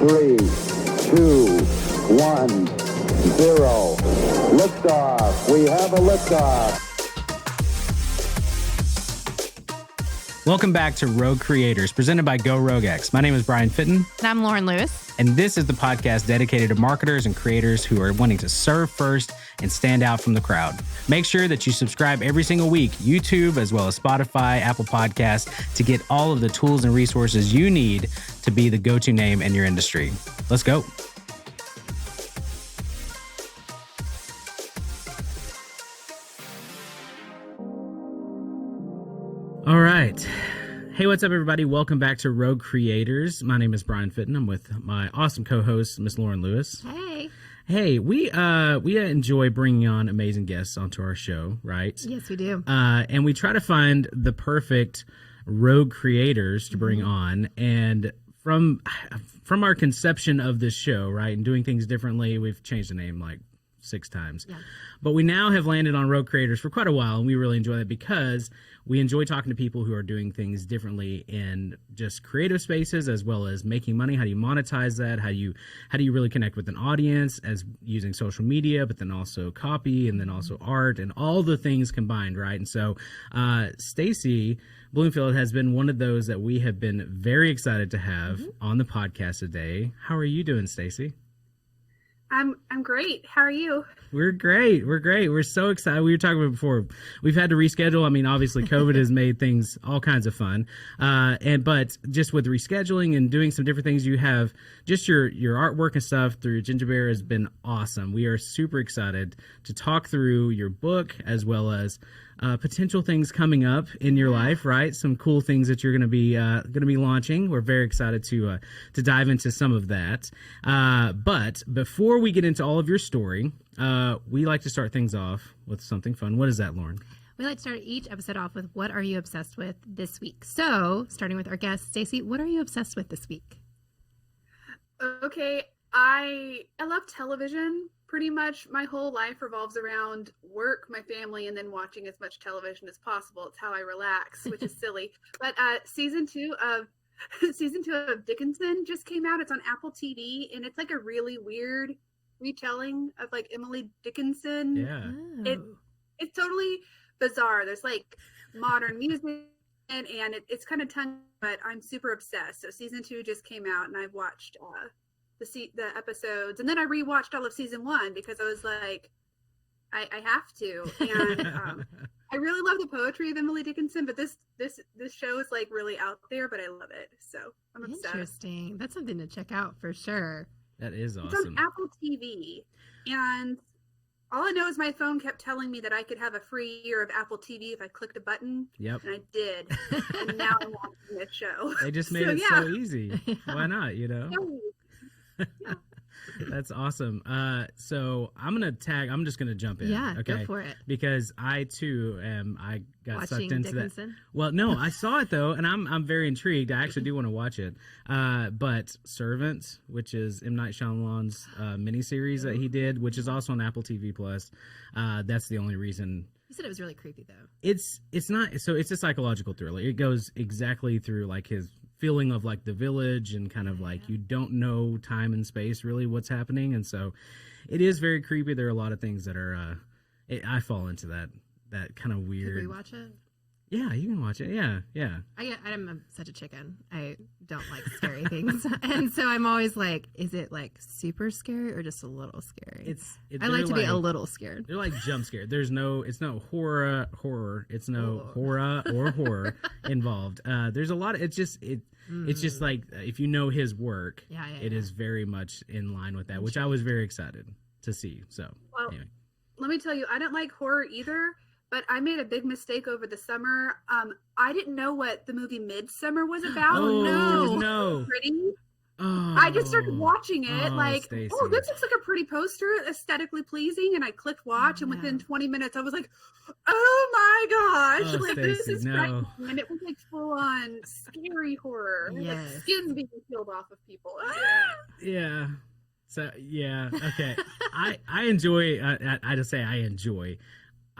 3, 2, 1, 0. Liftoff. We have a liftoff. Welcome back to Rogue Creators, presented by Go RogueX. My name is Brian Fitton. And I'm Lauren Lewis. And this is the podcast dedicated to marketers and creators who are wanting to serve first and stand out from the crowd. Make sure that you subscribe every single week, YouTube, as well as Spotify, Apple Podcasts, to get all of the tools and resources you need to be the go-to name in your industry. Let's go. All right. Hey, what's up, everybody? Welcome back to Rogue Creators. My name is Brian Fitton. I'm with my awesome co-host, Miss Lauren Lewis. Hey. Hey, we enjoy bringing on amazing guests onto our show, right? Yes, we do. And we try to find the perfect rogue creators to bring on. And from our conception of this show, right, and doing things differently, we've changed the name like 6 times. Yeah. But we now have landed on Rogue Creators for quite a while, and we really enjoy that because we enjoy talking to people who are doing things differently in just creative spaces, as well as making money. How do you monetize that? How do you really connect with an audience as using social media, but then also copy and then also art and all the things combined, right? And so Stacie Bloomfield has been one of those that we have been very excited to have on the podcast today. How are you doing, Stacie? I'm great. How are you? We're great. We're so excited. We were talking about before. We've had to reschedule. I mean, obviously, COVID has made things all kinds of fun. But just with rescheduling and doing some different things, you have just your artwork and stuff through Ginger Bear has been awesome. We are super excited to talk through your book as well as potential things coming up in your life, right? Some cool things that you're going to be launching. We're very excited to dive into some of that. But before we get into all of your story, we like to start things off with something fun. What is that, Lauren? We like to start each episode off with what are you obsessed with this week? So, starting with our guest, Stacie, what are you obsessed with this week? Okay, I love television. Pretty much my whole life revolves around work, my family, and then watching as much television as possible. It's how I relax, which is silly. But season two of Dickinson just came out. It's on Apple TV, and it's like a really weird retelling of like Emily Dickinson. Yeah. It's totally bizarre. There's like modern music and it's kind of tongue, but I'm super obsessed. So season 2 just came out, and I've watched the episodes, and then I rewatched all of season 1 because I was like, I have to. And I really love the poetry of Emily Dickinson, but this show is like really out there, but I love it. So I'm obsessed. Interesting. That's something to check out for sure. That is awesome. It's on Apple TV, and all I know is my phone kept telling me that I could have a free year of Apple TV if I clicked a button. Yep. And I did. And now I'm watching this show. They just made it so easy. Why not, you know? Yeah. That's awesome. So I'm just gonna jump in. Yeah, okay? Go for it. Because I too I got Watching sucked into Dickinson? that. Well, no, I saw it though, and I'm very intrigued. I actually do want to watch it. But Servant, which is M. Night Shyamalan's miniseries that he did, which is also on Apple TV Plus. That's the only reason. You said it was really creepy though. It's not. So it's a psychological thriller. It goes exactly through like his feeling of like the village and kind of like you don't know time and space really what's happening, and so it is very creepy. There are a lot of things that are I fall into that kind of weird. Could we watch it? Yeah, you can watch it. Yeah. I'm such a chicken. I don't like scary things, and so I'm always like, is it like super scary or just a little scary? I like to be a little scared. They're like jump scared. It's no horror. It's no horror or horror involved. There's a lot of it's just like if you know his work, it is very much in line with that, which I was very excited to see. So anyway. Let me tell you, I don't like horror either. But I made a big mistake over the summer. I didn't know what the movie Midsummer was about. Oh, no. Pretty. Oh, I just started watching it like, Stacie. This looks like a pretty poster, aesthetically pleasing. And I clicked watch, and within 20 minutes, I was like, oh my gosh, like Stacie, this is frightening. And it was like full on scary horror. Yes. Like skin being peeled off of people. Yeah. So, yeah. Okay. I enjoy, I just say I enjoy.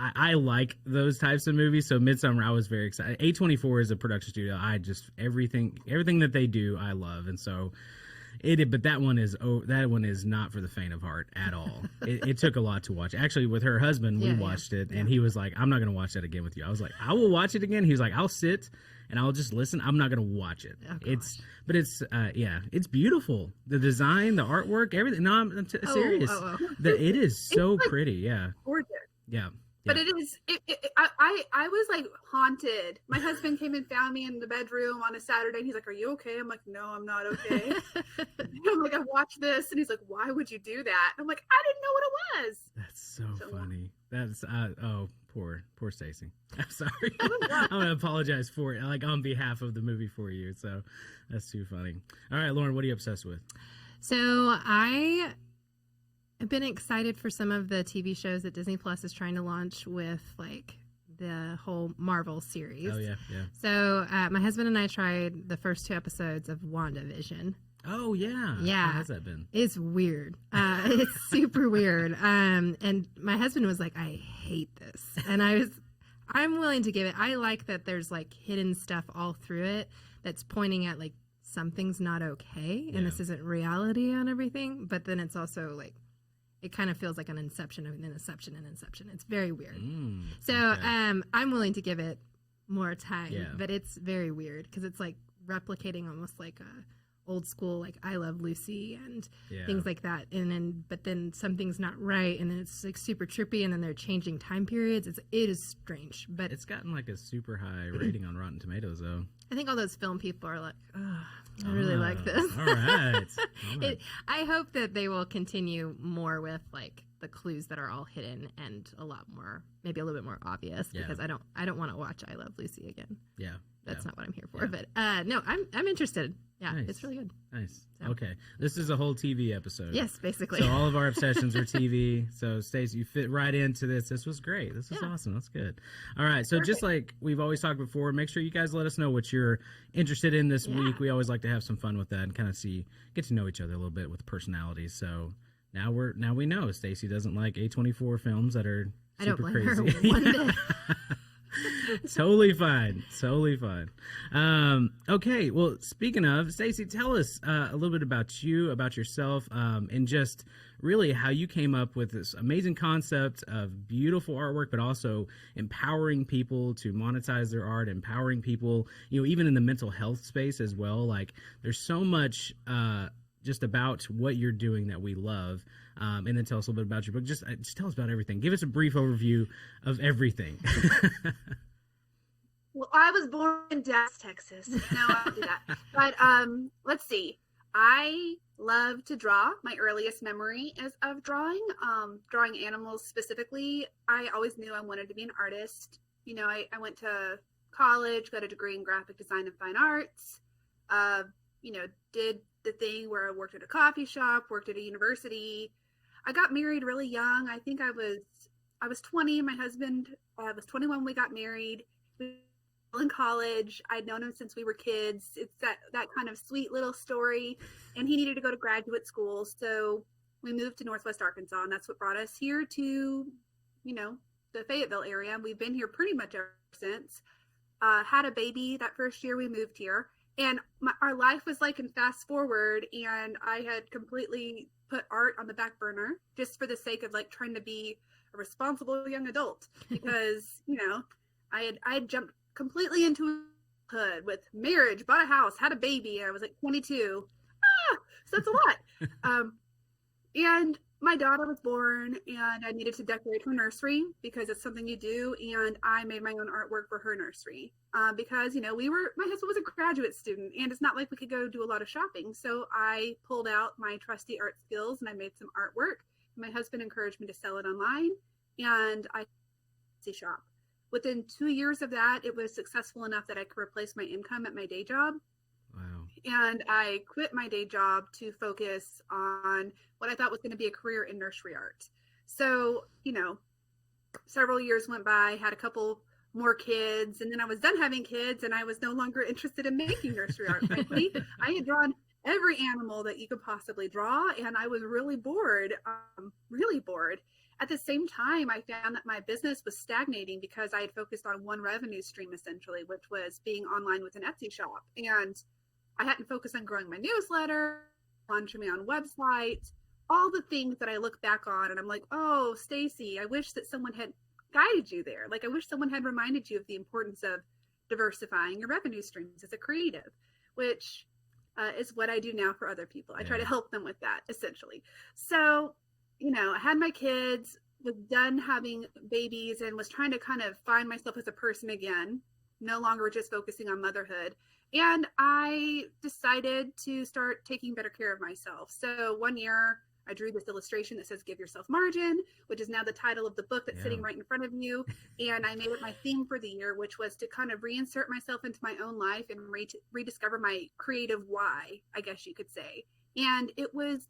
I like those types of movies. So Midsummer, I was very excited. A24 is a production studio. I just everything that they do, I love. And so But that one is not for the faint of heart at all. It took a lot to watch. Actually, with her husband, we watched it, and he was like, "I'm not going to watch that again with you." I was like, "I will watch it again." He was like, "I'll sit and I'll just listen. I'm not going to watch it." Oh, it's beautiful. The design, the artwork, everything. No, I'm serious. It is so pretty. Yeah, gorgeous. Yeah. But it is. I was like haunted. My husband came and found me in the bedroom on a Saturday, and he's like, "Are you okay?" I'm like, "No, I'm not okay." I'm like, "I watched this," and he's like, "Why would you do that?" I'm like, "I didn't know what it was." That's so funny. That's poor Stacie. I'm sorry. I'm gonna apologize for it, like on behalf of the movie for you. So that's too funny. All right, Lauren, what are you obsessed with? So I've been excited for some of the TV shows that Disney Plus is trying to launch with like the whole Marvel series. Oh, yeah. So my husband and I tried the first 2 episodes of WandaVision. Oh, yeah. Yeah. How has that been? It's weird. It's super weird. And my husband was like, "I hate this." And I'm willing to give it. I like that there's like hidden stuff all through it that's pointing at like something's not okay and this isn't reality on everything. But then it's also like, it kind of feels like an inception of an inception and inception. It's very weird. So I'm willing to give it more time, but it's very weird because it's like replicating almost like a old school, like I Love Lucy and things like that. But then something's not right, and then it's like super trippy, and then they're changing time periods. It is strange, but it's gotten like a super high rating on Rotten Tomatoes, though. I think all those film people are like, "Oh, I really like this." All right. I hope that they will continue more with like the clues that are all hidden and a lot more, maybe a little bit more obvious, because I don't want to watch I Love Lucy again. Yeah. That's not what I'm here for. But no, I'm interested. Yeah, nice. It's really good. Nice. So. Okay. This is a whole TV episode. Yes, basically. So all of our obsessions are TV. So Stacie, you fit right into this. This was great. This was awesome. That's good. All right. So just like we've always talked before, make sure you guys let us know what you're interested in this week. We always like to have some fun with that and kind of get to know each other a little bit with personalities. So now we know Stacie doesn't like A24 films that are super crazy. I don't blame her one bit. Totally fine. Okay, well, speaking of, Stacie, tell us a little bit about you, about yourself, and just really how you came up with this amazing concept of beautiful artwork, but also empowering people to monetize their art, empowering people, even in the mental health space as well. Like, there's so much just about what you're doing that we love. And then tell us a little bit about your book. Just tell us about everything. Give us a brief overview of everything. Well, I was born in Dallas, Texas. No, I don't do that. But let's see. I love to draw. My earliest memory is of drawing animals specifically. I always knew I wanted to be an artist. I went to college, got a degree in graphic design and fine arts. Did the thing where I worked at a coffee shop, worked at a university. I got married really young. I think I was 20. My husband was 21 when we got married. We were in college. I'd known him since we were kids. It's that kind of sweet little story. And he needed to go to graduate school. So we moved to Northwest Arkansas, and that's what brought us here to, the Fayetteville area. We've been here pretty much ever since. Had a baby that first year we moved here. And our life was like in fast forward, and I had completely put art on the back burner just for the sake of like trying to be a responsible young adult because, I had jumped completely into hood with marriage, bought a house, had a baby, and I was like 22. So that's a lot. And my daughter was born, and I needed to decorate her nursery because it's something you do. And I made my own artwork for her nursery because, my husband was a graduate student, and it's not like we could go do a lot of shopping. So I pulled out my trusty art skills and I made some artwork. My husband encouraged me to sell it online, and I shop. Within 2 years of that, it was successful enough that I could replace my income at my day job. Wow. And I quit my day job to focus on what I thought was going to be a career in nursery art. So, several years went by, had a couple more kids, and then I was done having kids, and I was no longer interested in making nursery art. Frankly, I had drawn every animal that you could possibly draw, and I was really bored. At the same time, I found that my business was stagnating because I had focused on one revenue stream, essentially, which was being online with an Etsy shop. And I hadn't focused on growing my newsletter, launching my own website, all the things that I look back on and I'm like, oh, Stacie, I wish that someone had guided you there. Like, I wish someone had reminded you of the importance of diversifying your revenue streams as a creative, which is what I do now for other people. I try to help them with that, essentially. So, I had my kids, was done having babies, and was trying to kind of find myself as a person again, no longer just focusing on motherhood. And I decided to start taking better care of myself. So one year I drew this illustration that says, "Give yourself margin," which is now the title of the book that's sitting right in front of you. And I made it my theme for the year, which was to kind of reinsert myself into my own life and rediscover my creative why, I guess you could say. And it was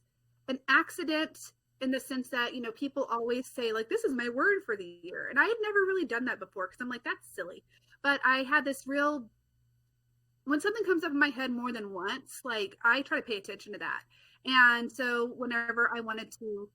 an accident in the sense that, people always say, like, this is my word for the year. And I had never really done that before because I'm like, that's silly. But I had this when something comes up in my head more than once, like, I try to pay attention to that. And so whenever I wanted to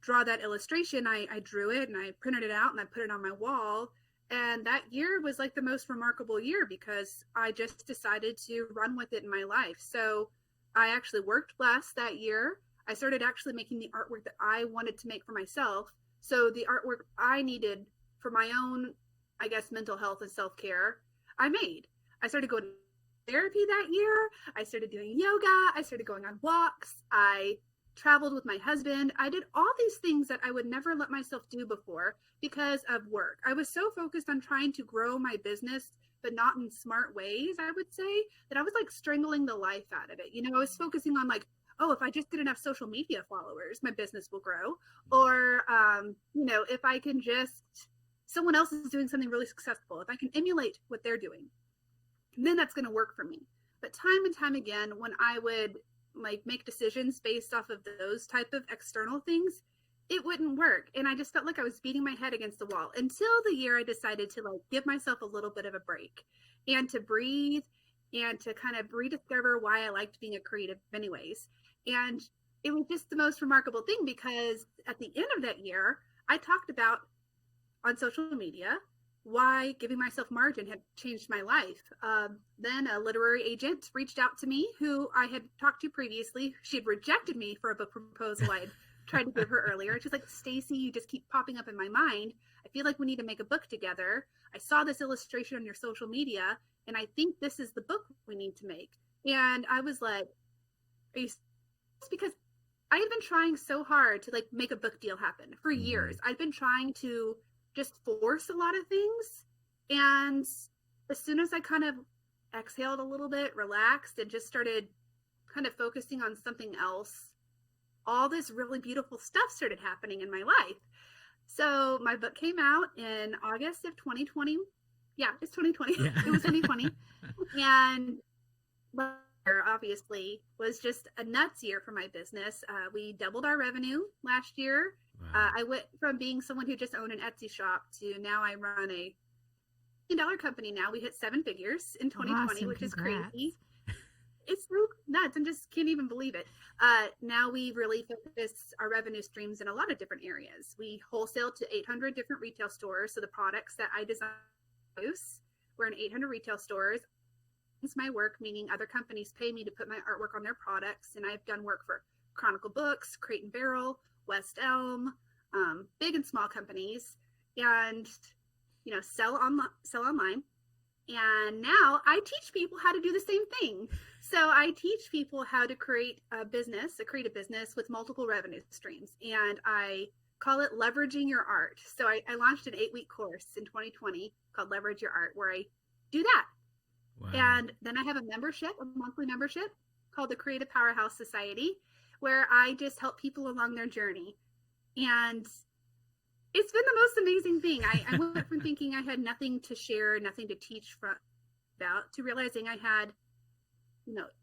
draw that illustration, I drew it and I printed it out and I put it on my wall. And that year was like the most remarkable year because I just decided to run with it in my life. So I actually worked less that year. I started actually making the artwork that I wanted to make for myself. So the artwork I needed for my own, I guess, mental health and self-care, I made. I started going to therapy that year. I started doing yoga. I started going on walks. I traveled with my husband. I did all these things that I would never let myself do before because of work. I was so focused on trying to grow my business, but not in smart ways, I would say, that I was like strangling the life out of it. I was focusing on like, oh, if I just get enough social media followers, my business will grow. Or, if I can someone else is doing something really successful, if I can emulate what they're doing, then that's going to work for me. But time and time again, when I would like make decisions based off of those type of external things, it wouldn't work. And I just felt like I was beating my head against the wall until the year I decided to like give myself a little bit of a break and to breathe and to kind of rediscover why I liked being a creative anyways. And it was just the most remarkable thing because at the end of that year, I talked about on social media why giving myself margin had changed my life. Then a literary agent reached out to me who I had talked to previously. She had rejected me for a book proposal I'd tried to give her earlier. She's like, "Stacie, you just keep popping up in my mind. I feel like we need to make a book together. I saw this illustration on your social media, and I think this is the book we need to make." And I was like, "Are you?" Because I had been trying so hard to like make a book deal happen for years. I'd been trying to just force a lot of things. And as soon as I kind of exhaled a little bit, relaxed, and just started kind of focusing on something else, all this really beautiful stuff started happening in my life. So my book came out in August of 2020. Yeah, it's 2020. Yeah. It was 2020. And obviously was just a nuts year for my business. We doubled our revenue last year. Wow. I went from being someone who just owned an Etsy shop to now I run a $1 million company. Now we hit 7 figures in 2020, awesome. Which is crazy. It's so nuts. I just can't even believe it. Now we really focus our revenue streams in a lot of different areas. We wholesale to 800 different retail stores. So the products that I design, we're in 800 retail stores. It's my work, meaning other companies pay me to put my artwork on their products. And I've done work for Chronicle Books, Crate and Barrel, West Elm, big and small companies, and sell online. And now I teach people how to do the same thing. So I teach people how to create a creative business with multiple revenue streams. And I call it Leveraging Your Art. So I launched an 8-week course in 2020 called Leverage Your Art, where I do that. Wow. And then I have a monthly membership called the Creative Powerhouse Society, where I just help people along their journey. And it's been the most amazing thing. I went from thinking I had nothing to share, nothing to teach about, to realizing I had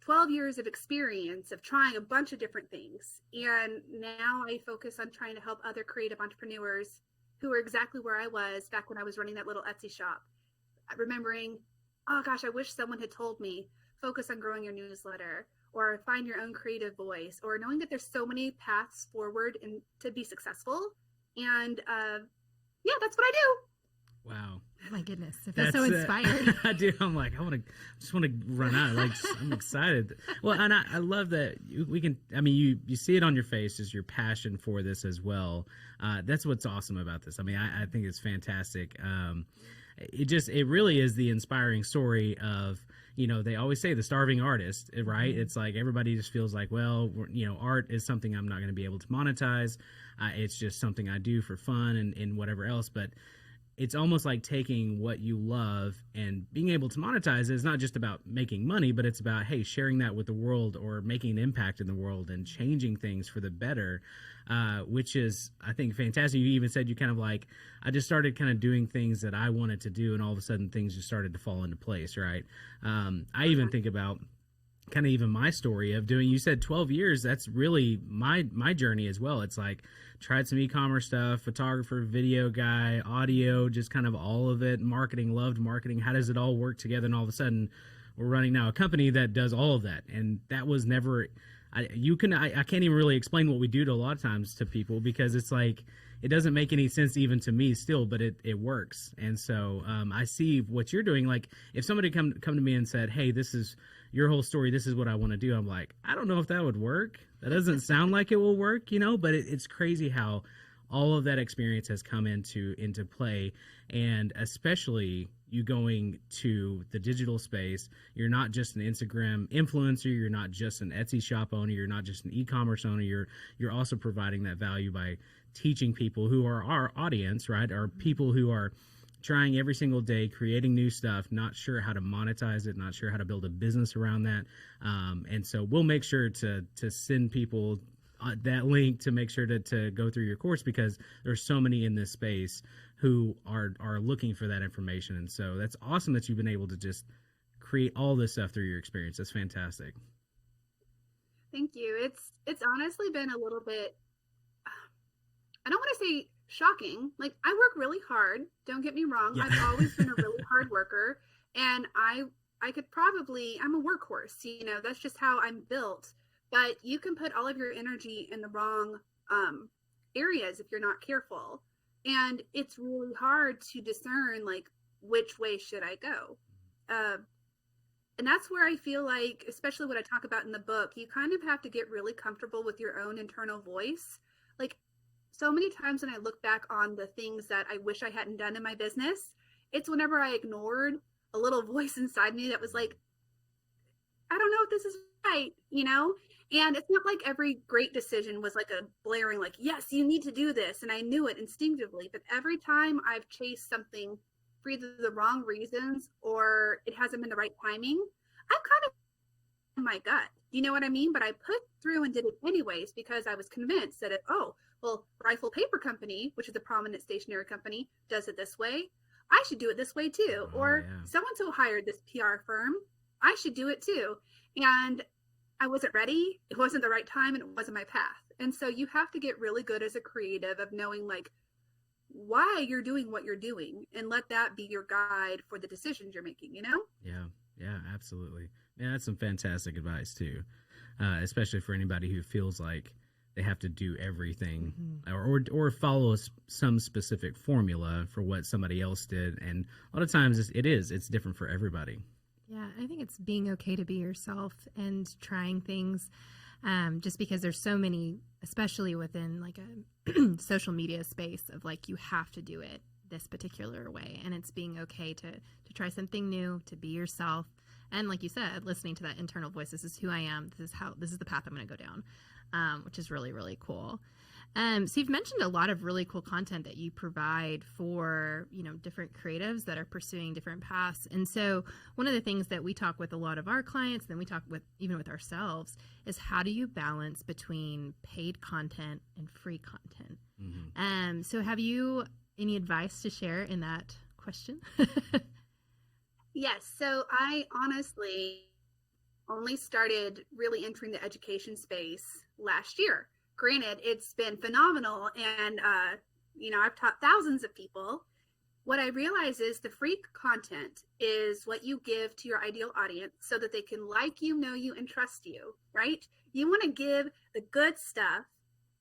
12 years of experience of trying a bunch of different things. And now I focus on trying to help other creative entrepreneurs who are exactly where I was back when I was running that little Etsy shop. Remembering, oh gosh, I wish someone had told me, focus on growing your newsletter, or find your own creative voice, or knowing that there's so many paths forward and to be successful. And that's what I do. Wow. Oh my goodness, I feel so That's, inspired. I do. I'm like, just want to run out. Like, I'm excited. Well, and I love that we can. I mean, you see it on your face as your passion for this as well. That's what's awesome about this. I mean, I think it's fantastic. It really is the inspiring story of, they always say the starving artist, right? It's like everybody just feels like, well, art is something I'm not going to be able to monetize. It's just something I do for fun and whatever else. But it's almost like taking what you love and being able to monetize it is not just about making money, but it's about, hey, sharing that with the world or making an impact in the world and changing things for the better, which is, I think, fantastic. You even said you kind of like, I just started kind of doing things that I wanted to do, and all of a sudden things just started to fall into place, right? I even think about kind of even my story of doing, you said 12 years, that's really my journey as well. It's like, tried some e-commerce stuff, photographer, video guy, audio, just kind of all of it, marketing, loved marketing. How does it all work together? And all of a sudden we're running now a company that does all of that. And that was never, I can't even really explain what we do to a lot of times to people, because it's like, it doesn't make any sense even to me still, but it works. And so I see what you're doing. Like, if somebody come to me and said, hey, this is your whole story, this is what I want to do, I'm like, I don't know if that would work. That doesn't sound like it will work, but it's crazy how all of that experience has come into play. And especially you going to the digital space, you're not just an Instagram influencer, you're not just an Etsy shop owner, you're not just an e-commerce owner, you're also providing that value by teaching people who are our audience, right? Are people who are trying every single day, creating new stuff, not sure how to monetize it, not sure how to build a business around that. And so we'll make sure to send people that link to make sure to go through your course, because there's so many in this space who are looking for that information. And so that's awesome that you've been able to just create all this stuff through your experience. That's fantastic. Thank you. It's honestly been a little bit, I don't want to say shocking. Like, I work really hard. Don't get me wrong. Yeah. I've always been a really hard worker, and I could probably, I'm a workhorse, that's just how I'm built. But you can put all of your energy in the wrong areas if you're not careful. And it's really hard to discern, like, which way should I go? And that's where I feel like, especially what I talk about in the book, you kind of have to get really comfortable with your own internal voice. Like, so many times when I look back on the things that I wish I hadn't done in my business, it's whenever I ignored a little voice inside me that was like, I don't know if this is right, And it's not like every great decision was like a blaring, like, yes, you need to do this. And I knew it instinctively. But every time I've chased something for either the wrong reasons or it hasn't been the right timing, I've kind of in my gut. You know what I mean? But I put through and did it anyways because I was convinced that Rifle Paper Company, which is a prominent stationery company, does it this way. I should do it this way too. So-and-so hired this PR firm. I should do it too. And I wasn't ready. It wasn't the right time, and it wasn't my path. And so you have to get really good as a creative of knowing, like, why you're doing what you're doing, and let that be your guide for the decisions you're making, Yeah, absolutely. Yeah, that's some fantastic advice too, especially for anybody who feels like they have to do everything or follow some specific formula for what somebody else did. And a lot of times it's different for everybody. Yeah, I think it's being okay to be yourself and trying things, just because there's so many, especially within like a social media space, of like, you have to do it this particular way. And it's being okay to try something new, to be yourself. And like you said, listening to that internal voice, this is who I am. This is the path I'm going to go down, which is really, really cool. So you've mentioned a lot of really cool content that you provide for, different creatives that are pursuing different paths. And so one of the things that we talk with a lot of our clients, then we talk with even with ourselves, is how do you balance between paid content and free content? Mm-hmm. So have you any advice to share in that question? Yes. So I honestly only started really entering the education space last year. Granted, it's been phenomenal, and I've taught thousands of people. What I realize is the free content is what you give to your ideal audience so that they can like you, know you, and trust you, right? You want to give the good stuff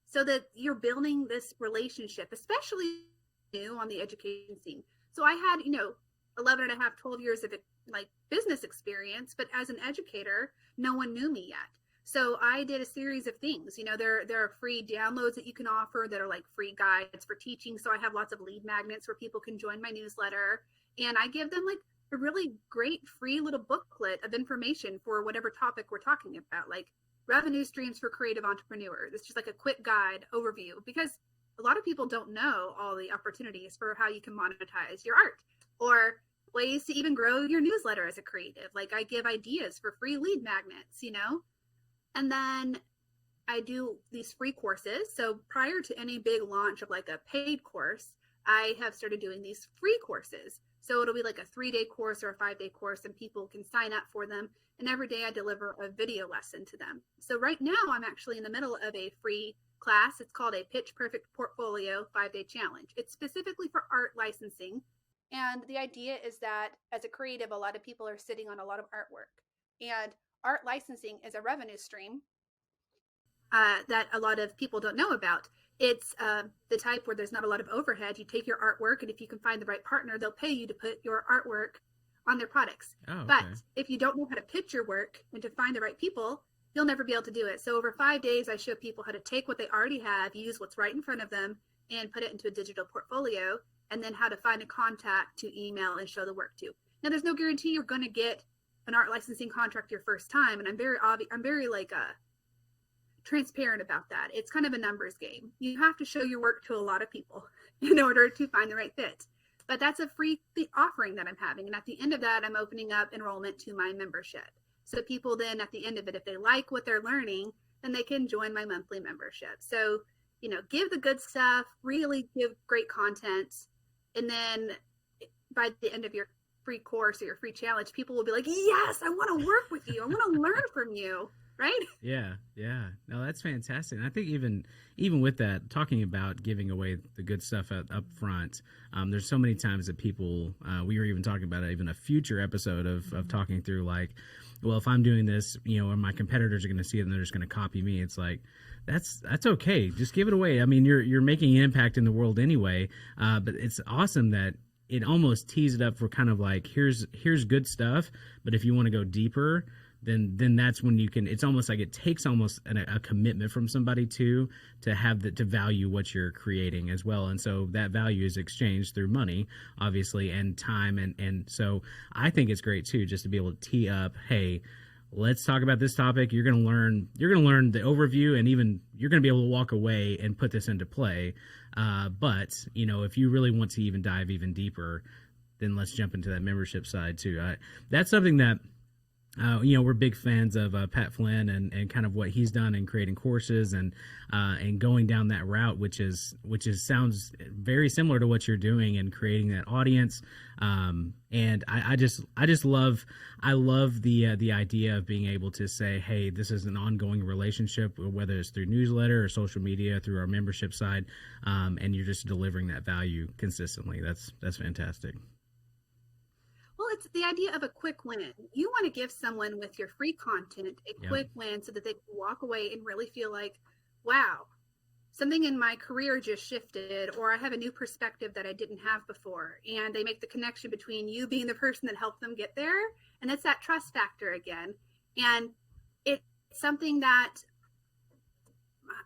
so that you're building this relationship, especially new on the education scene. So I had, 11 and a half, 12 years of like business experience, but as an educator, no one knew me yet. So I did a series of things. There are free downloads that you can offer that are like free guides for teaching. So I have lots of lead magnets where people can join my newsletter, and I give them like a really great free little booklet of information for whatever topic we're talking about, like revenue streams for creative entrepreneurs. It's just like a quick guide overview, because a lot of people don't know all the opportunities for how you can monetize your art, or ways to even grow your newsletter as a creative. Like I give ideas for free lead magnets, and then I do these free courses. So prior to any big launch of like a paid course, I have started doing these free courses. So it'll be like a 3-day course or a 5-day course, and people can sign up for them. And every day I deliver a video lesson to them. So right now I'm actually in the middle of a free class. It's called a Pitch Perfect Portfolio 5-day challenge. It's specifically for art licensing. And the idea is that as a creative, a lot of people are sitting on a lot of artwork, and art licensing is a revenue stream that a lot of people don't know about. It's the type where there's not a lot of overhead. You take your artwork, and if you can find the right partner, they'll pay you to put your artwork on their products. Oh, okay. But if you don't know how to pitch your work and to find the right people, you'll never be able to do it. So over 5 days, I show people how to take what they already have, use what's right in front of them, and put it into a digital portfolio, and then how to find a contact to email and show the work to. Now, there's no guarantee you're going to get an art licensing contract your first time, and I'm very transparent about that. It's kind of a numbers game. You have to show your work to a lot of people in order to find the right fit. But that's a free offering that I'm having, and at the end of that, I'm opening up enrollment to my membership. So people then at the end of it, if they like what they're learning, then they can join my monthly membership. So, give the good stuff, really give great content. And then by the end of your free course or your free challenge, people will be like, yes, I want to work with you. I want to learn from you. Right? Yeah. No, that's fantastic. And I think even with that, talking about giving away the good stuff up front, there's so many times that people, we were even talking about it, even a future episode of talking through like, well, if I'm doing this, and my competitors are going to see it and they're just going to copy me, it's like, that's okay. Just give it away. I mean, you're making an impact in the world anyway. But it's awesome that it almost tees it up for kind of like, here's good stuff. But if you want to go deeper, then that's when you can. It's almost like it takes almost a commitment from somebody to value what you're creating as well, and so that value is exchanged through money, obviously, and time, and so I think it's great too, just to be able to tee up. Hey, let's talk about this topic. You're gonna learn the overview, and even you're gonna be able to walk away and put this into play. But if you really want to even dive even deeper, then let's jump into that membership side too. That's something that. We're big fans of Pat Flynn and kind of what he's done in creating courses and going down that route, which sounds very similar to what you're doing and creating that audience. And I love the idea of being able to say, hey, this is an ongoing relationship, whether it's through newsletter or social media, through our membership side, and you're just delivering that value consistently. That's fantastic. Well, it's the idea of a quick win. You want to give someone with your free content a quick win so that they can walk away and really feel like, wow, something in my career just shifted, or I have a new perspective that I didn't have before. And they make the connection between you being the person that helped them get there. And it's that trust factor again. And it's something that,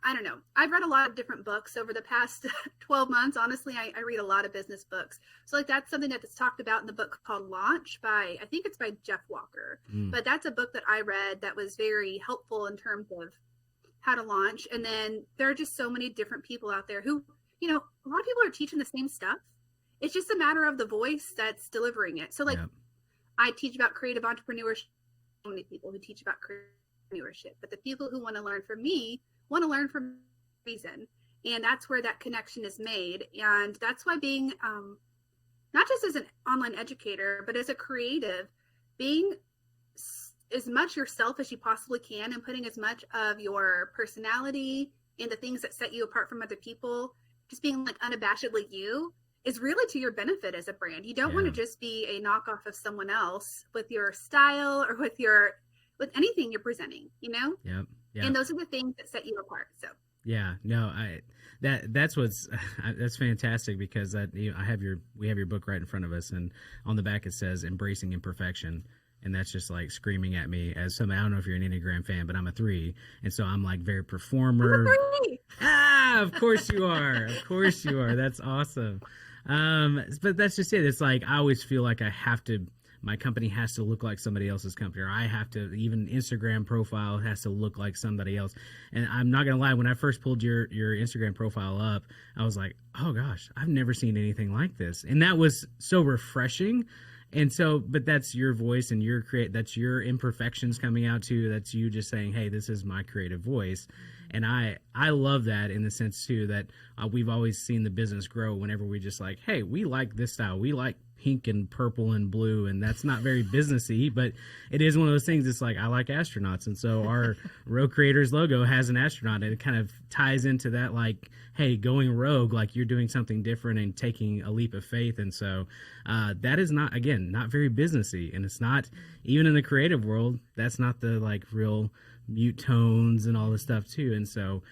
I don't know. I've read a lot of different books over the past 12 months. Honestly, I read a lot of business books. So like that's something that's talked about in the book called Launch I think it's by Jeff Walker. But that's a book that I read that was very helpful in terms of how to launch. And then there are just so many different people out there who, a lot of people are teaching the same stuff. It's just a matter of the voice that's delivering it. So like I teach about creative entrepreneurship. So many people who teach about entrepreneurship, but the people who want to learn from me want to learn from reason, and that's where that connection is made. And that's why being not just as an online educator, but as a creative, being as much yourself as you possibly can and putting as much of your personality and the things that set you apart from other people, just being like unabashedly you, is really to your benefit as a brand. You don't want to just be a knockoff of someone else with your style or with anything you're presenting, Yep. And those are the things that set you apart. So Yeah, no, that's what's that's fantastic because that we have your book right in front of us, and on the back it says embracing imperfection, and that's just like screaming at me as somebody. I don't know if you're an Enneagram fan, but I'm a 3, and so I'm like very performer. Of course you are, of course you are. That's awesome. But that's just it. It's like I always feel like I have to. My company has to look like somebody else's company, or I have to, even Instagram profile has to look like somebody else. And I'm not going to lie, when I first pulled your Instagram profile up, I was like, oh gosh, I've never seen anything like this. And that was so refreshing. And so, but that's your voice and that's your imperfections coming out too. That's you just saying, hey, this is my creative voice. And I love that in the sense too, that we've always seen the business grow whenever we just like, hey, we like this style. We like pink and purple and blue, and that's not very businessy, but it is one of those things. It's like, I like astronauts, and so our Rogue Creators logo has an astronaut, and it kind of ties into that, like, hey, going rogue, like you're doing something different and taking a leap of faith. And so that is not very businessy, and it's not even in the creative world. That's not the like real mute tones and all this stuff too. And so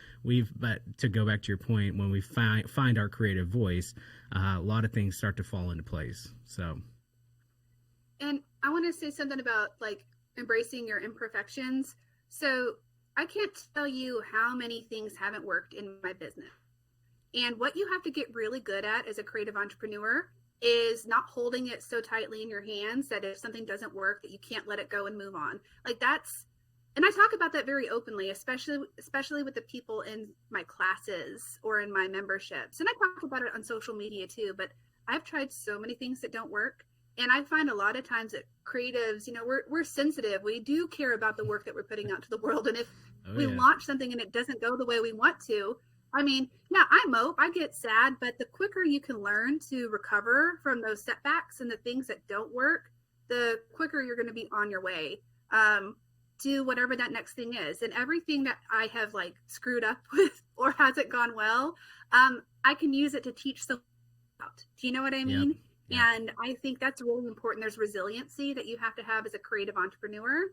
but to go back to your point, when we find our creative voice, a lot of things start to fall into place. So, and I want to say something about like embracing your imperfections. So I can't tell you how many things haven't worked in my business. And what you have to get really good at as a creative entrepreneur is not holding it so tightly in your hands that if something doesn't work, that you can't let it go and move on. Like and I talk about that very openly, especially with the people in my classes or in my memberships. And I talk about it on social media too, but I've tried so many things that don't work. And I find a lot of times that creatives, we're sensitive. We do care about the work that we're putting out to the world. And if we launch something and it doesn't go the way we want to, I mean, yeah, I mope, I get sad, but the quicker you can learn to recover from those setbacks and the things that don't work, the quicker you're going to be on your way. Do whatever that next thing is. And everything that I have like screwed up with or hasn't gone well, I can use it to teach someone out. Do you know what I mean? Yep. And I think that's really important. There's resiliency that you have to have as a creative entrepreneur.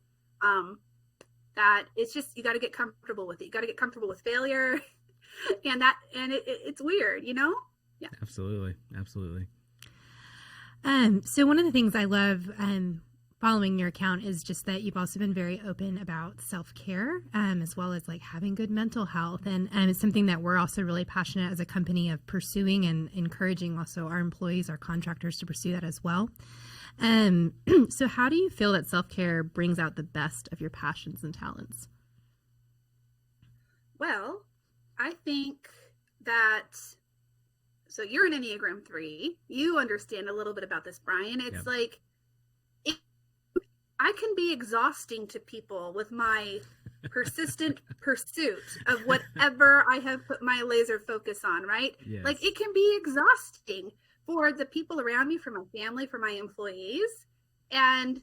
That it's just, you got to get comfortable with it. You got to get comfortable with failure and it's weird, Yeah. Absolutely. So one of the things I love, following your account is just that you've also been very open about self-care, as well as like having good mental health. And it's something that we're also really passionate as a company of pursuing and encouraging also our employees, our contractors to pursue that as well. So how do you feel that self-care brings out the best of your passions and talents? Well, I think that, so you're an Enneagram 3. You understand a little bit about this, Brian. It's like, I can be exhausting to people with my persistent pursuit of whatever I have put my laser focus on, right? Yes. Like it can be exhausting for the people around me, for my family, for my employees. And,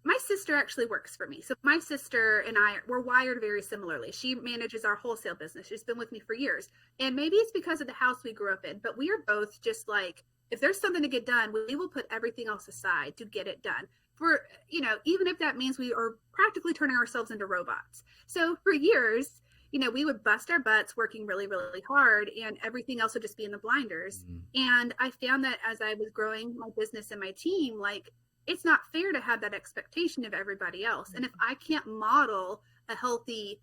my sister actually works for me. So my sister and I, we're wired very similarly. She manages our wholesale business. She's been with me for years. And maybe it's because of the house we grew up in, but we are both just like, if there's something to get done, we will put everything else aside to get it done. For, even if that means we are practically turning ourselves into robots. So for years, we would bust our butts working really, really hard and everything else would just be in the blinders. Mm-hmm. And I found that as I was growing my business and my team, like, it's not fair to have that expectation of everybody else. And if I can't model a healthy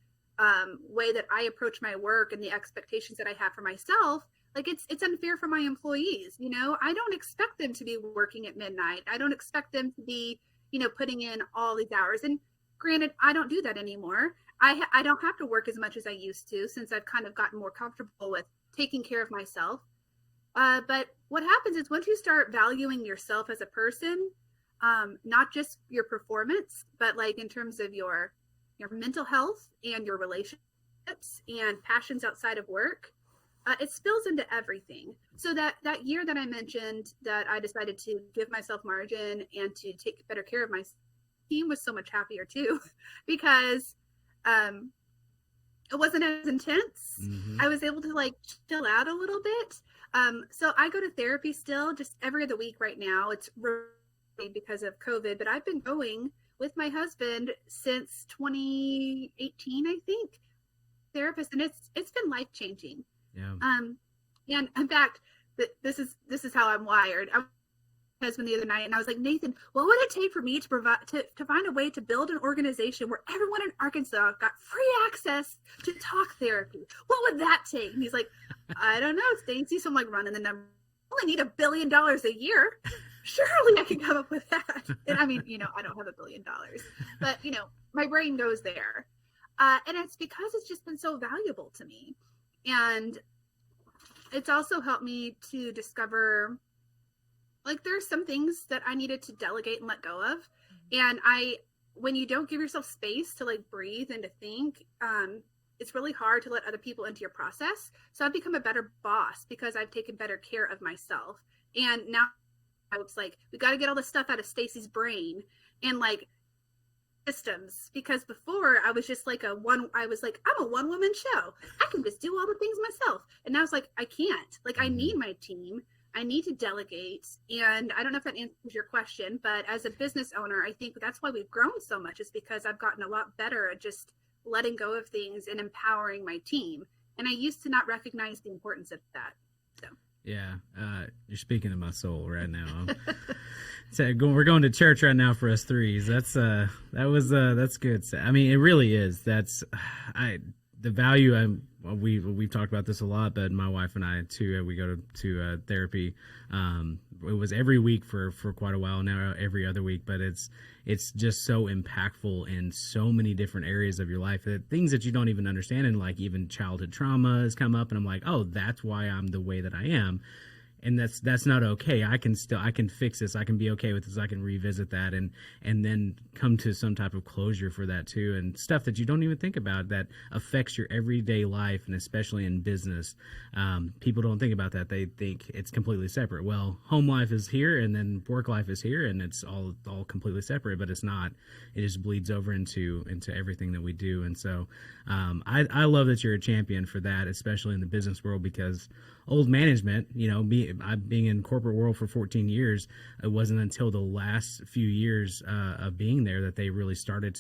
way that I approach my work and the expectations that I have for myself, like it's unfair for my employees. I don't expect them to be working at midnight. I don't expect them to be, putting in all these hours. And granted, I don't do that anymore. I don't have to work as much as I used to since I've kind of gotten more comfortable with taking care of myself. But what happens is once you start valuing yourself as a person, not just your performance, but like in terms of your mental health and your relationships and passions outside of work, it spills into everything. So that year that I mentioned that I decided to give myself margin and to take better care of my team was so much happier too, because it wasn't as intense. Mm-hmm. I was able to like chill out a little bit. So I go to therapy still just every other week right now. It's really because of COVID, but I've been going with my husband since 2018, I think, therapist, and it's been life changing. Yeah. And in fact, this is how I'm wired. I was with my husband the other night, and I was like, Nathan, what would it take for me to provide to find a way to build an organization where everyone in Arkansas got free access to talk therapy? What would that take? And he's like, I don't know, Stacie. So I'm like running the number. I only need $1 billion a year. Surely I can come up with that. And I mean, I don't have $1 billion, but my brain goes there. And it's because it's just been so valuable to me. And it's also helped me to discover, like, there's some things that I needed to delegate and let go of. And when you don't give yourself space to like breathe and to think, it's really hard to let other people into your process. So I've become a better boss because I've taken better care of myself. And now it's like, we got to get all this stuff out of Stacie's brain and like systems, because before I was just like I'm a one woman show. I can just do all the things myself. And now it's like, I can't, like, I need my team. I need to delegate. And I don't know if that answers your question, but as a business owner, I think that's why we've grown so much, is because I've gotten a lot better at just letting go of things and empowering my team. And I used to not recognize the importance of that. So. Yeah, you're speaking to my soul right now. We're going to church right now for us threes. That's good. I mean, it really is. The value. We've talked about this a lot, but my wife and I too, we go to therapy. It was every week for quite a while now, every other week, but it's just so impactful in so many different areas of your life, that things that you don't even understand, and like even childhood trauma has come up, and I'm like, oh, that's why I'm the way that I am. And that's not okay. I can fix this. I can be okay with this. I can revisit that and then come to some type of closure for that too. And stuff that you don't even think about that affects your everyday life, and especially in business. People don't think about that. They think it's completely separate. Well, home life is here, and then work life is here, and it's all completely separate. But it's not. It just bleeds over into everything that we do. And so I love that you're a champion for that, especially in the business world, because old management, being in corporate world for 14 years, it wasn't until the last few years of being there that they really started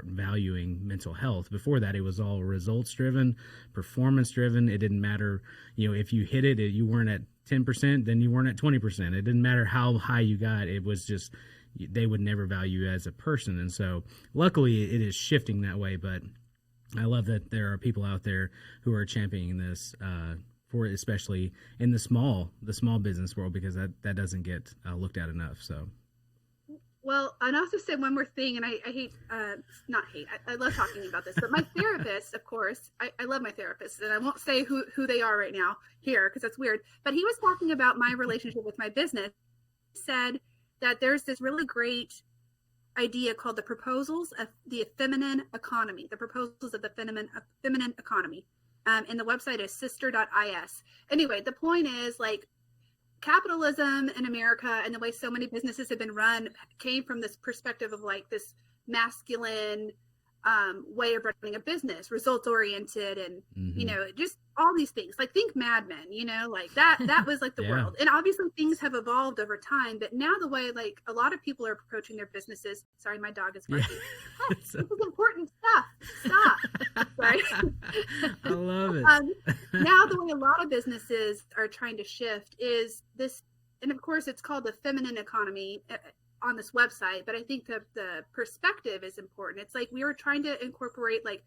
valuing mental health. Before that, it was all results driven, performance driven. It didn't matter, if you hit it, you weren't at 10%, then you weren't at 20%. It didn't matter how high you got. It was just, they would never value you as a person. And so luckily it is shifting that way. But I love that there are people out there who are championing this, for especially in the small business world, because that doesn't get looked at enough. So, well, I'd also say one more thing, and I love talking about this, but my therapist, of course, I love my therapist, and I won't say who they are right now here because that's weird, but he was talking about my relationship with my business. He said that there's this really great idea called the proposals of the feminine economy, the proposals of the feminine economy. And the website is sister.is. Anyway, the point is, like, capitalism in America and the way so many businesses have been run came from this perspective of like this masculine way of running a business, results oriented, and just all these things. Like, think Mad Men, like that was like the world. And obviously things have evolved over time, but now the way like a lot of people are approaching their businesses. Sorry, my dog is barking. Oh, this is important stuff. Stop. Right. I love it. Now the way a lot of businesses are trying to shift is this, and of course it's called the feminine economy on this website, but I think the perspective is important. It's like we are trying to incorporate like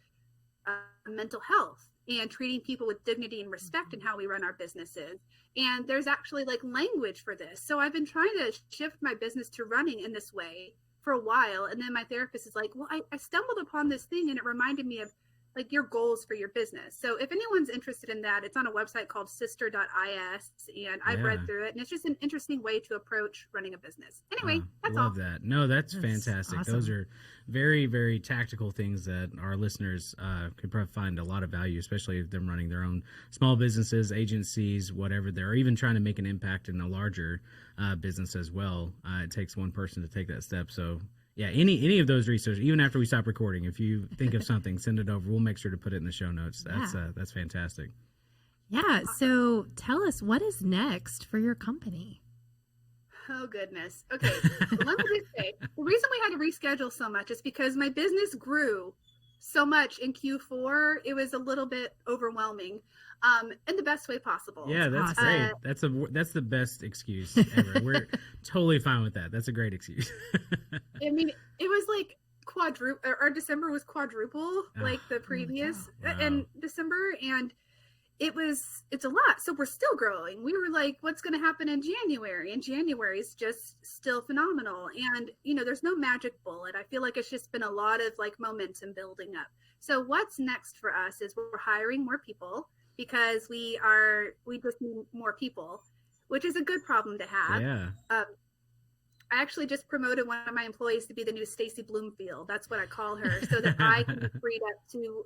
mental health and treating people with dignity and respect in how we run our businesses. And there's actually like language for this. So I've been trying to shift my business to running in this way for a while. And then my therapist is like, well, I stumbled upon this thing and it reminded me of like your goals for your business. So if anyone's interested in that, it's on a website called sister.is, and I've read through it, and it's just an interesting way to approach running a business. Anyway, that's all. Love that. No, that's fantastic. Awesome. Those are very, very tactical things that our listeners could probably find a lot of value, especially if they're running their own small businesses, agencies, whatever. They're even trying to make an impact in a larger business as well. It takes one person to take that step. So yeah, any of those resources, even after we stop recording, if you think of something, send it over. We'll make sure to put it in the show notes. That's fantastic. Yeah. So tell us, what is next for your company? Oh, goodness. Okay. So let me just say, the reason we had to schedule so much is because my business grew so much in Q4. It was a little bit overwhelming, in the best way possible. Yeah, that's awesome. great. That's the best excuse ever. We're totally fine with that. That's a great excuse. I mean, it was like quadruple. Our December was quadruple, like the previous Wow. in December, and it's a lot. So we're still growing. We were like, what's going to happen in January? And January is just still phenomenal. And, there's no magic bullet. I feel like it's just been a lot of like momentum building up. So what's next for us is we're hiring more people because we just need more people, which is a good problem to have. Yeah. I actually just promoted one of my employees to be the new Stacie Bloomfield. That's what I call her, so that I can be freed up to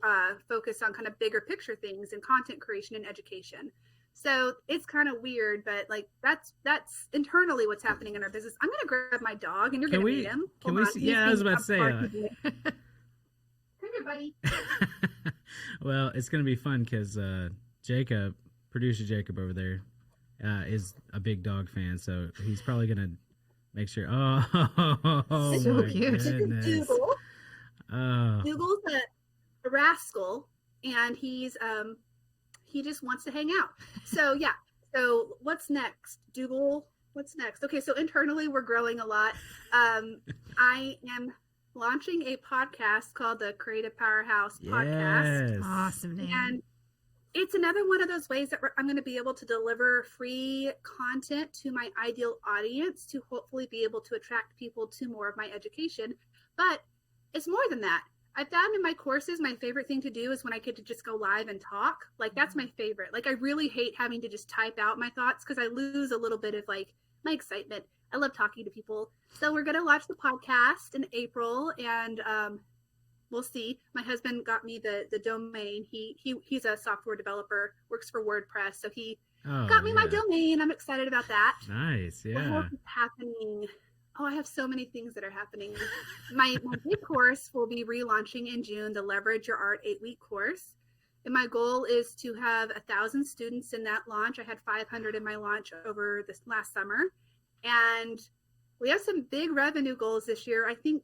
focus on kind of bigger picture things and content creation and education. So it's kind of weird, but like that's internally what's happening in our business. I'm gonna grab my dog, and you're gonna meet him. Can we see? Yeah, I was about to say. Come here, buddy. Well, it's gonna be fun because Jacob, producer Jacob over there, is a big dog fan, so he's probably gonna make sure. Oh, So my cute. goodness. Dougal. Oh. Dougal's a rascal, and he just wants to hang out. So yeah. So what's next, Dougal? What's next? Okay, so internally we're growing a lot. I am launching a podcast called the Creative Powerhouse Podcast. Yes. Awesome name. And it's another one of those ways that I'm going to be able to deliver free content to my ideal audience to hopefully be able to attract people to more of my education. But it's more than that. I found in my courses, my favorite thing to do is when I get to just go live and talk. Like, that's my favorite. Like, I really hate having to just type out my thoughts because I lose a little bit of like my excitement. I love talking to people. So we're going to launch the podcast in April, and we'll see. My husband got me the domain. He's a software developer, works for WordPress, so he got me my domain. I'm excited about that. Nice, What yeah. else is happening? Oh, I have so many things that are happening. My big course will be relaunching in June, the Leverage Your Art 8-week course. And my goal is to have 1,000 students in that launch. I had 500 in my launch over this last summer. And we have some big revenue goals this year. I think,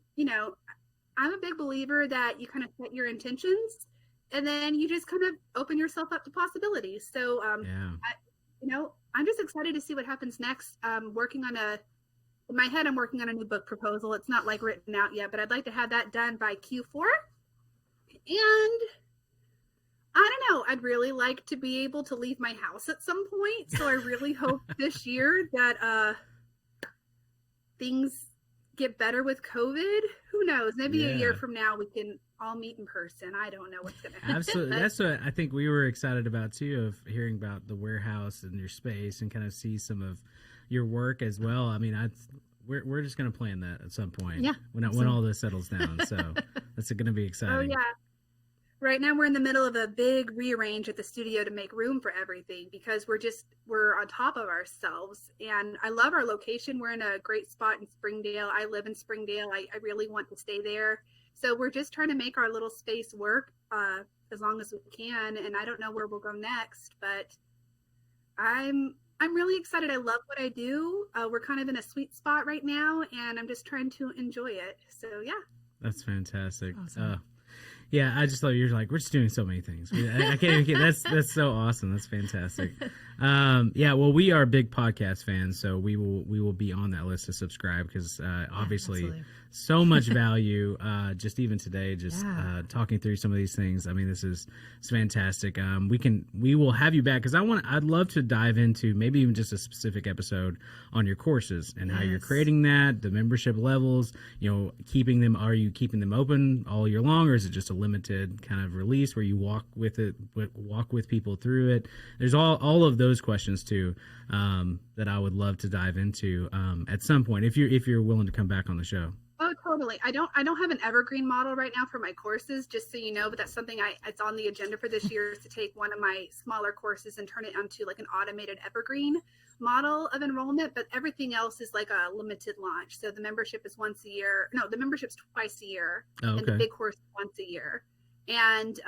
I'm a big believer that you kind of set your intentions and then you just kind of open yourself up to possibilities. So, I'm just excited to see what happens next. In my head, I'm working on a new book proposal. It's not like written out yet, but I'd like to have that done by Q4. And I don't know, I'd really like to be able to leave my house at some point. So I really hope this year that things get better with COVID. Who knows? Maybe a year from now we can all meet in person. I don't know what's going to happen. Absolutely. That's what I think we were excited about too, of hearing about the warehouse and your space and kind of see some of your work as well. I mean, we're just going to plan that at some point. Yeah. When all this settles down. So that's going to be exciting. Oh yeah. Right now we're in the middle of a big rearrange at the studio to make room for everything because we're on top of ourselves. And I love our location. We're in a great spot in Springdale. I live in Springdale. I really want to stay there. So we're just trying to make our little space work as long as we can. And I don't know where we'll go next, but I'm really excited. I love what I do. We're kind of in a sweet spot right now, and I'm just trying to enjoy it. So yeah. That's fantastic. Awesome. Yeah, I just thought you're like, we're just doing so many things. I can't even that's so awesome. That's fantastic. Yeah, well, we are big podcast fans, so we will be on that list to subscribe because obviously absolutely. so much value. Just even today, talking through some of these things. I mean, it's fantastic. We will have you back because I'd love to dive into maybe even just a specific episode on your courses and how you're creating that, the membership levels. Are you keeping them open all year long, or is it just a limited kind of release where you walk with people through it? There's all of those questions too that I would love to dive into at some point if you're willing to come back on the show. Oh, totally. I don't have an evergreen model right now for my courses, just so you know, but that's something it's on the agenda for this year is to take one of my smaller courses and turn it onto like an automated evergreen model of enrollment, but everything else is like a limited launch. So the membership is once a year. No, the membership's twice a year. Oh, okay. And the big course is once a year. And,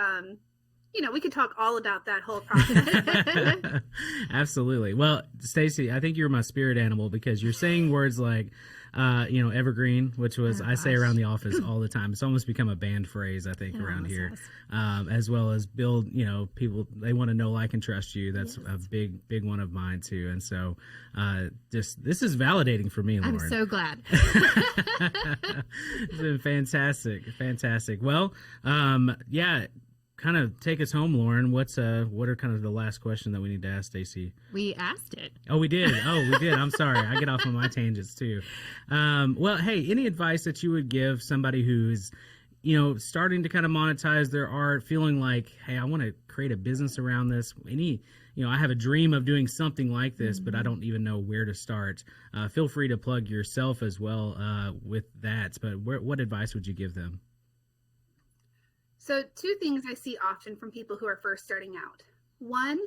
we could talk all about that whole process. Absolutely. Well, Stacie, I think you're my spirit animal because you're saying words like evergreen, which was, Oh, I say gosh. around the office all the time. It's almost become a banned phrase, I think, It around almost here. has. As well as build, people, they want to know, like, and trust you. That's a big one of mine too. And so, this is validating for me, Lauren. I'm so glad. It's been fantastic. Well, kind of take us home, Lauren. What are kind of the last question that we need to ask Stacie? We asked it. Oh, we did. I'm sorry. I get off on my tangents too. Well, hey, any advice that you would give somebody who's, starting to kind of monetize their art, feeling like, hey, I want to create a business around this. I have a dream of doing something like this, but I don't even know where to start. Feel free to plug yourself as well with that. But what advice would you give them? So 2 things I see often from people who are first starting out. One,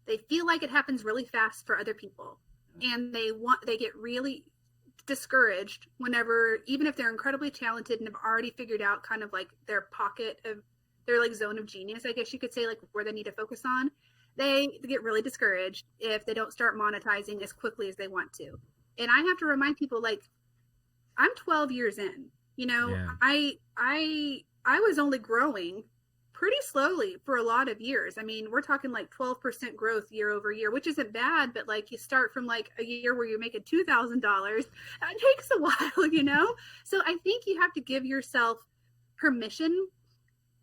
they feel like it happens really fast for other people, and they get really discouraged whenever, even if they're incredibly talented and have already figured out kind of like their pocket of their like zone of genius, I guess you could say, like where they need to focus on, they get really discouraged if they don't start monetizing as quickly as they want to. And I have to remind people, like, I'm 12 years in, Yeah. I was only growing pretty slowly for a lot of years. I mean, we're talking like 12% growth year over year, which isn't bad, but like you start from like a year where you're making $2,000, that takes a while, So I think you have to give yourself permission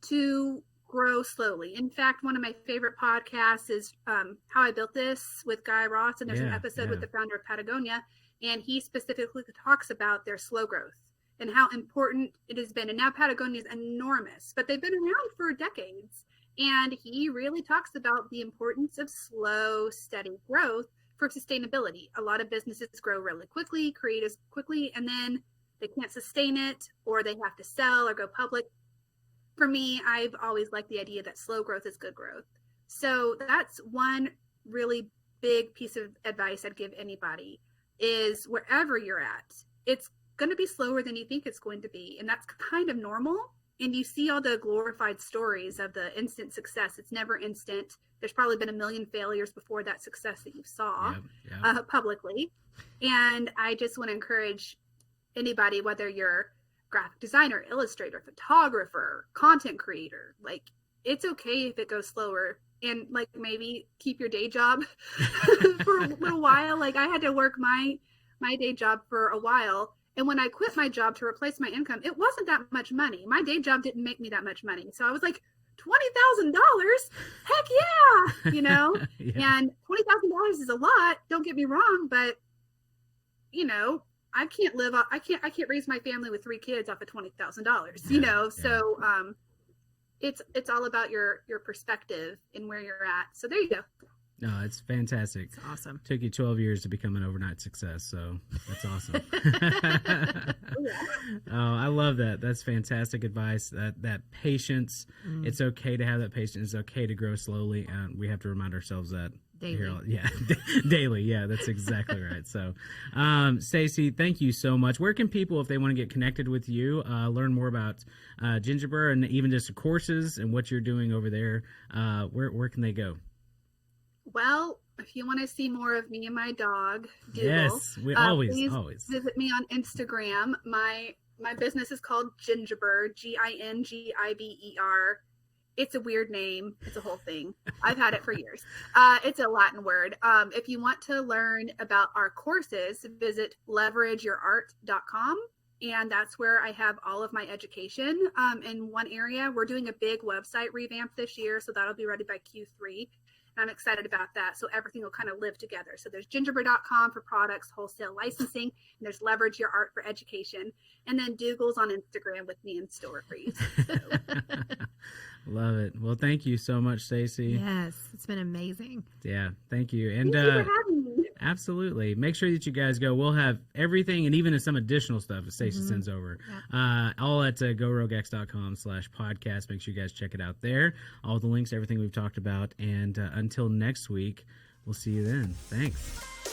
to grow slowly. In fact, one of my favorite podcasts is How I Built This with Guy Ross, and there's an episode with the founder of Patagonia, and he specifically talks about their slow growth and how important it has been. And now Patagonia is enormous, but they've been around for decades. And he really talks about the importance of slow, steady growth for sustainability. A lot of businesses grow really quickly, create as quickly, and then they can't sustain it, or they have to sell or go public. For me, I've always liked the idea that slow growth is good growth. So that's one really big piece of advice I'd give anybody, is wherever you're at, it's going to be slower than you think it's going to be. And that's kind of normal. And you see all the glorified stories of the instant success. It's never instant. There's probably been a million failures before that success that you saw publicly. And I just want to encourage anybody, whether you're graphic designer, illustrator, photographer, content creator, like, it's okay if it goes slower, and like maybe keep your day job for a little while. Like, I had to work my day job for a while. And when I quit my job to replace my income, it wasn't that much money. My day job didn't make me that much money. So I was like, $20,000? Heck yeah! Yeah. And $20,000 is a lot. Don't get me wrong, but I can't raise my family with 3 kids off of $20,000. So it's all about your perspective and where you're at. So there you go. No, it's fantastic. It's awesome. Took you 12 years to become an overnight success, so that's awesome. Oh, I love that. That's fantastic advice. That patience. It's okay to have that patience. It's okay to grow slowly, and we have to remind ourselves that Daily. daily. Yeah, that's exactly right. So, Stacie, thank you so much. Where can people, if they want to get connected with you, learn more about Gingerbread and even just the courses and what you're doing over there, where can they go? Well, if you want to see more of me and my dog, Dougal, yes, we always visit me on Instagram. My business is called Gingerbread, Gingiber. It's a weird name. It's a whole thing. I've had it for years. It's a Latin word. If you want to learn about our courses, visit leverageyourart.com. And that's where I have all of my education in one area. We're doing a big website revamp this year, so that'll be ready by Q3. I'm excited about that. So everything will kind of live together. So there's gingerbread.com for products, wholesale licensing, and there's Leverage Your Art for education. And then Dougal's on Instagram with me in store for you. So. Love it. Well, thank you so much, Stacie. Yes, it's been amazing. Yeah, thank you. And Thank you for having me. Absolutely. Make sure that you guys go. We'll have everything and even some additional stuff that Stacie sends over. All at gorogex.com/podcast. Make sure you guys check it out there. All the links, everything we've talked about. And until next week, we'll see you then. Thanks.